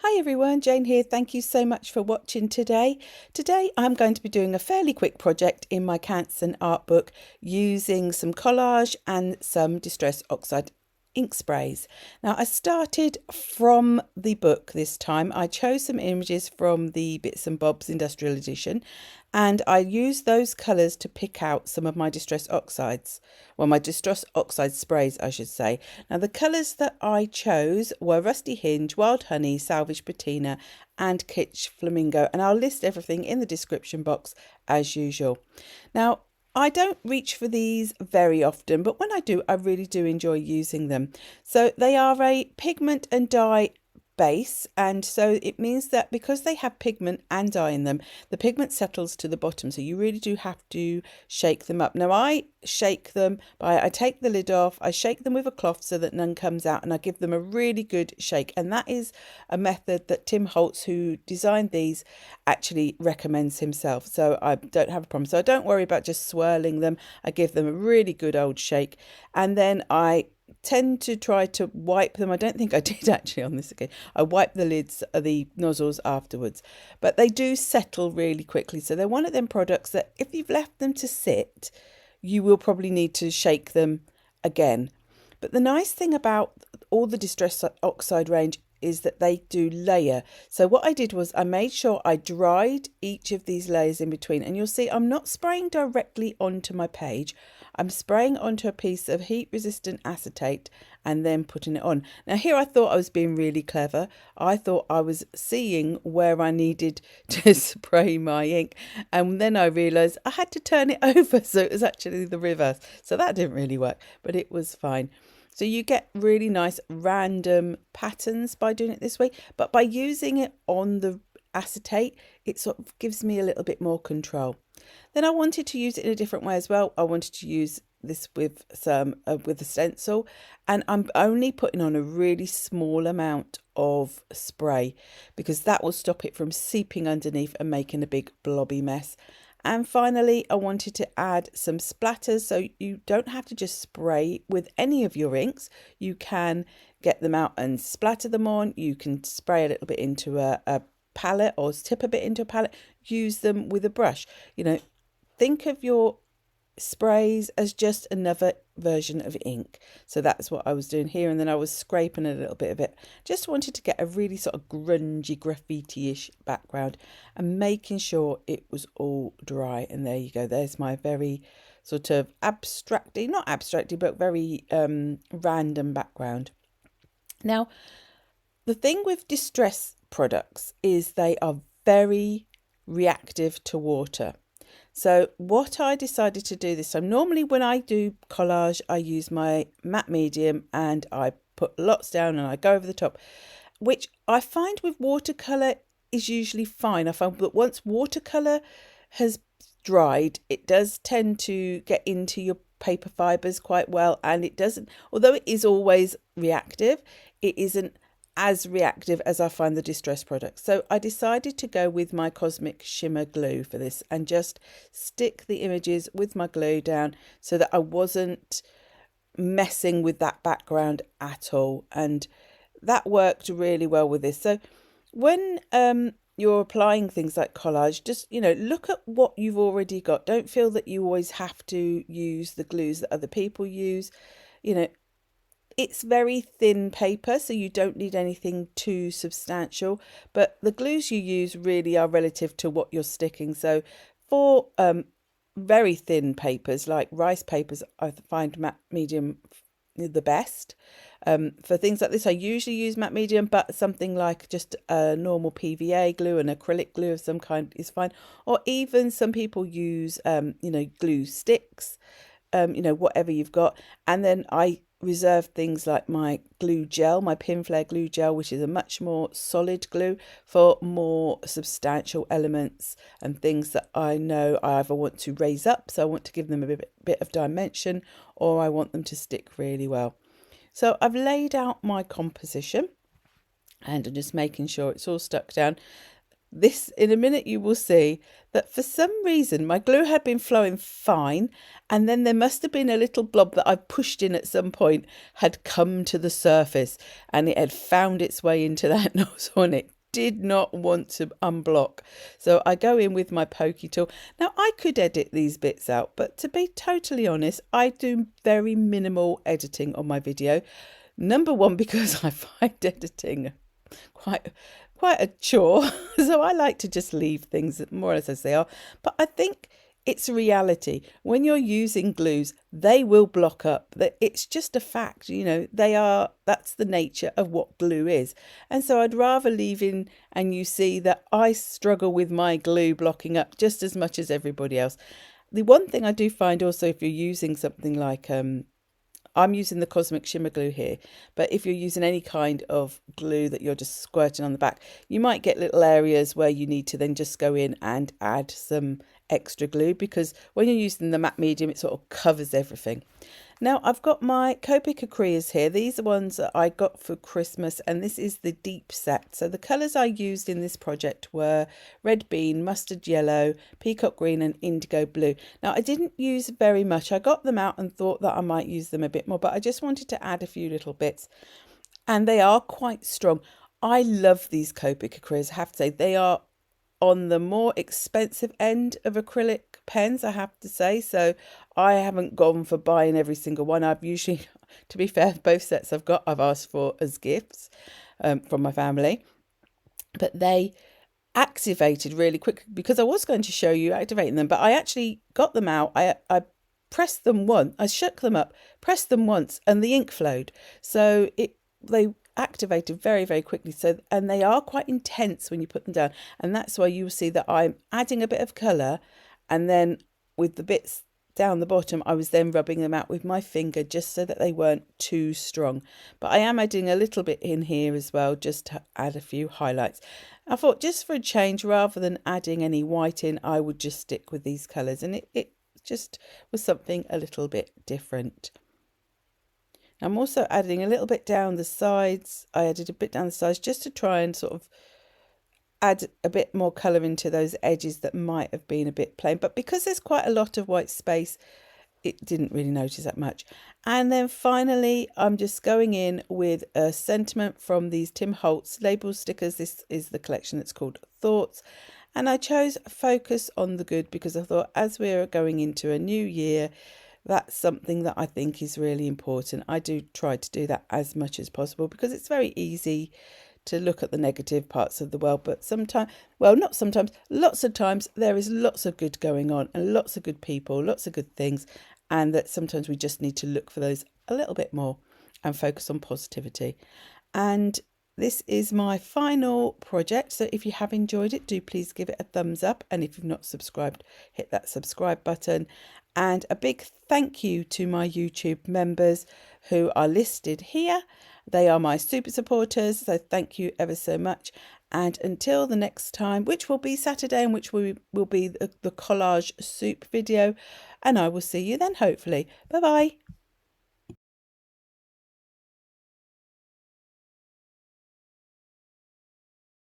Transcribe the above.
Hi everyone, Jane here. Thank you so much for watching today. Today I'm going to be doing a fairly quick project in my Canson art book using some collage and some Distress Oxide ink sprays. Now I started from the book this time. I chose some images from the Bits and Bobs Industrial Edition and I used those colours to pick out some of my Distress Oxides. Well, my Distress Oxide sprays, I should say. Now the colours that I chose were Rusty Hinge, Wild Honey, Salvaged, Patina and Kitsch Flamingo, and I'll list everything in the description box as usual. Now I don't reach for these very often, but when I do, I really do enjoy using them. So they are a pigment and dye base, and so it means that because they have pigment and dye in them, the pigment settles to the bottom, so you really do have to shake them up. Now I shake them by, I take the lid off, I shake them with a cloth so that none comes out, and I give them a really good shake, and that is a method that Tim Holtz, who designed these, actually recommends himself, so I don't have a problem. So I don't worry about just swirling them. I give them a really good old shake, and then I tend to try to wipe them. I don't think I did actually on this occasion. I wipe the lids, the nozzles afterwards, but they do settle really quickly. So they're one of them products that if you've left them to sit, you will probably need to shake them again. But the nice thing about all the Distress Oxide range is that they do layer. So what I did was I made sure I dried each of these layers in between, and you'll see I'm not spraying directly onto my page. I'm spraying onto a piece of heat resistant acetate and then putting it on. Now here I thought I was being really clever. I thought I was seeing where I needed to spray my ink, and then I realised I had to turn it over, so it was actually the reverse. So that didn't really work, but it was fine. So you get really nice random patterns by doing it this way, but by using it on the acetate, it sort of gives me a little bit more control. Then I wanted to use it in a different way as well. I wanted to use this with some with a stencil, and I'm only putting on a really small amount of spray because that will stop it from seeping underneath and making a big blobby mess. And finally, I wanted to add some splatters, so you don't have to just spray with any of your inks. You can get them out and splatter them on. You can spray a little bit into a palette or tip a bit into a palette. Use them with a brush. You know, think of your sprays as just another version of ink. So that's what I was doing here, and then I was scraping a little bit of it. Just wanted to get a really sort of grungy, graffiti-ish background and making sure it was all dry. And there you go, there's my very sort of abstracty, not abstracty, but very random background. Now the thing with distress products is they are very reactive to water. So what I decided to do this time, normally when I do collage, I use my matte medium and I put lots down and I go over the top, which I find with watercolour is usually fine. I find that once watercolour has dried, it does tend to get into your paper fibres quite well, and it doesn't, although it is always reactive, it isn't as reactive as I find the distress products. So I decided to go with my Cosmic Shimmer glue for this and just stick the images with my glue down so that I wasn't messing with that background at all, and that worked really well with this. So when you're applying things like collage, just, you know, look at what you've already got. Don't feel that you always have to use the glues that other people use. You know, it's very thin paper, so you don't need anything too substantial, but the glues you use really are relative to what you're sticking. So for very thin papers like rice papers, I find matte medium the best. For things like this, I usually use matte medium, but something like just a normal PVA glue, and acrylic glue of some kind is fine. Or even some people use, you know, glue sticks, you know, whatever you've got. And then I reserve things like my glue gel, my Pinflare glue gel, which is a much more solid glue for more substantial elements and things that I know I either want to raise up, so I want to give them a bit of dimension, or I want them to stick really well. So I've laid out my composition and I'm just making sure it's all stuck down. this in a minute you will see that for some reason my glue had been flowing fine, and then there must have been a little blob that I pushed in at some point had come to the surface, and it had found its way into that nozzle, and it did not want to unblock. So I go in with my pokey tool. Now I could edit these bits out, but to be totally honest, I do very minimal editing on my video. Number one, because I find editing quite a chore, so I like to just leave things more or less as they are. But I think it's reality. When you're using glues, they will block up. It's just a fact, you know, that's the nature of what glue is. And so I'd rather leave in, and you see that I struggle with my glue blocking up just as much as everybody else. The one thing I do find also, if you're using something like I'm using the Cosmic Shimmer glue here, but if you're using any kind of glue that you're just squirting on the back, you might get little areas where you need to then just go in and add some extra glue, because when you're using the matte medium, it sort of covers everything. Now I've got my Copic Acreas here. These are ones that I got for Christmas, and this is the deep set. So the colours I used in this project were red bean, mustard yellow, peacock green and indigo blue. Now I didn't use very much. I got them out and thought that I might use them a bit more, but I just wanted to add a few little bits, and they are quite strong. I love these Copic Acreas. I have to say they are on the more expensive end of acrylic pens, I have to say. So I haven't gone for buying every single one. I've usually, to be fair, both sets I've asked for as gifts from my family. But they activated really quick, because I was going to show you activating them, but I actually got them out. I pressed them once, I shook them up, pressed them once, and the ink flowed. So they activated very, very quickly. So, and they are quite intense when you put them down, and that's why you will see that I'm adding a bit of colour, and then with the bits down the bottom I was then rubbing them out with my finger just so that they weren't too strong. But I am adding a little bit in here as well, just to add a few highlights. I thought, just for a change, rather than adding any white in, I would just stick with these colours, and it just was something a little bit different. I'm also adding a little bit down the sides. I added a bit down the sides just to try and sort of add a bit more colour into those edges that might have been a bit plain. But because there's quite a lot of white space, it didn't really notice that much. And then finally, I'm just going in with a sentiment from these Tim Holtz label stickers. This is the collection that's called Thoughts. And I chose Focus on the Good because I thought, as we're going into a new year, that's something that I think is really important. I do try to do that as much as possible, because it's very easy to look at the negative parts of the world, but sometimes, well, not sometimes, lots of times there is lots of good going on and lots of good people, lots of good things, and that sometimes we just need to look for those a little bit more and focus on positivity. And this is my final project, so if you have enjoyed it, do please give it a thumbs up, and if you've not subscribed, hit that subscribe button. And a big thank you to my YouTube members who are listed here. They are my super supporters, so thank you ever so much. And until the next time, which will be Saturday, and which will be the collage soup video, and I will see you then, hopefully. Bye bye.